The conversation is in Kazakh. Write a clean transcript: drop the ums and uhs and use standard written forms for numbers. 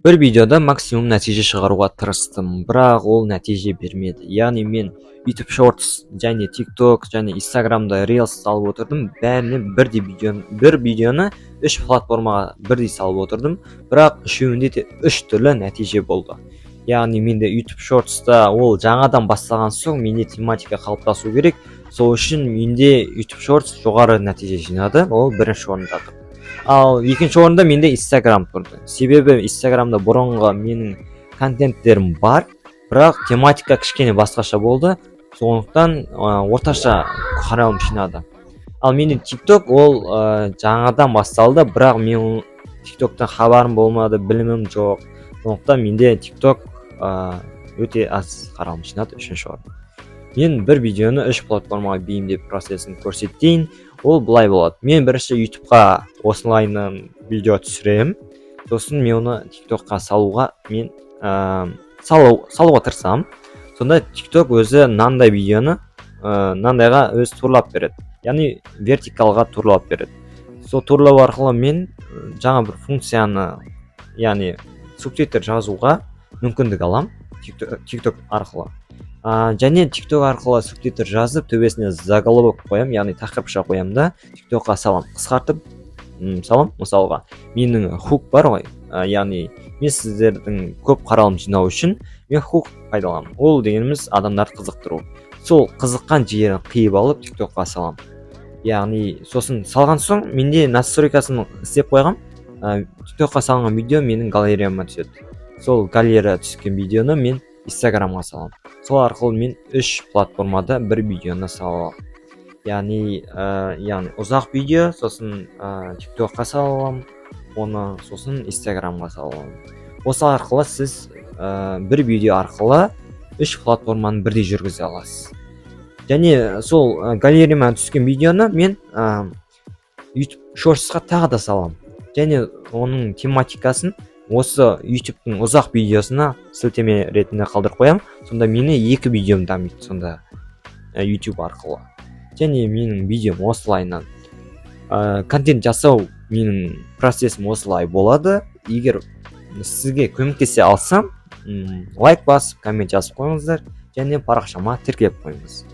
бір видеода максимум нәтиже шығаруға тырыстым, бірақ ол нәтиже бермеді. Яғни мен YouTube Shorts және TikTok және Instagramда Reels салып отырдым. Бәріне бір видеоны 3 платформаға бірдей салып отырдым, бірақ үшеуінде де 3 түрлі нәтиже болды. Яғни менде YouTube Shorts'та ол жаңадан бастаған соң менде тематика қалыптасу керек. Сол үшін менде YouTube Shorts жоғары нәтиже жинады, ол бірінші орында тұр. Ал екінші орында менде Instagram тұрды. Себебі Instagramда бұрынғы менің контенттерім бар, бірақ тематика кішкене басқаша болды. Сондықтан орташа қаралым жинады. Ал менде TikTok ол жаңадан басталды, бірақ мен TikToктан хабарым болмады, білімім жоқ. Сондықтан менде TikTok өте аз қаралым жинады, үшінші орын. Мен бір видеоны 3 платформаға бейімдеп процесін көрсетейін. Ол былай болады. Мен бірінші YouTube'қа осылайынан видео түсірем. Сосын мен оны TikTokқа салуға салуға тырысамын. Сонда TikTok өзі мынандай видеоны мынандайға өз турлап береді. Яғни вертикалға турлап береді. Сол турлау арқылы мен жаңа бір функцияны, яғни субтитр жазуға мүмкіндік алам TikTok арқылы. Және TikTok арқылы субтитр жазып, төбесіне заголовок қоям, яғни тақырыпша қоям да TikTokқа салам. Қысқартып салам. Мысалға, менің хук бар ғой, яғни мен сіздердің көп қаралым жинау үшін мен хук пайдаланамын. Ол дегеніміз адамдарды қызықтыру. Сол қызыққан жерін қиып алып TikTokқа салам. Яғни сосын салған соң менде настройкасын істеп қойғам. TikTokқа салған видео менің галереяма түседі. Сол галерея түскен видеоны мен Instagramға салам. Сол арқылы мен 3 платформада бір видеоны салам. Яғни ұзақ видео, сосын TikTokқа салам, оны сосын Instagramға салам. Осы арқылы сіз бір видео арқылы 3 платформаны бірдей жүргізе аласыз. Және сол галереяма түскен видеоны мен YouTube Shorts'қа тағы да салам. Және оның тематикасын осы YouTube'тың ұзақ видеосына сілтеме ретінде қалдырып қоям. Сонда мені 2 видеом дамиды сонда YouTube арқылы. Және менің видеом осылайынан контент жасау менің процесім осылай болады. Егер сізге көмектесе алсам, лайк басып, коммент жазып қойыңыздар және парақшама тіркеліп қойыңыз.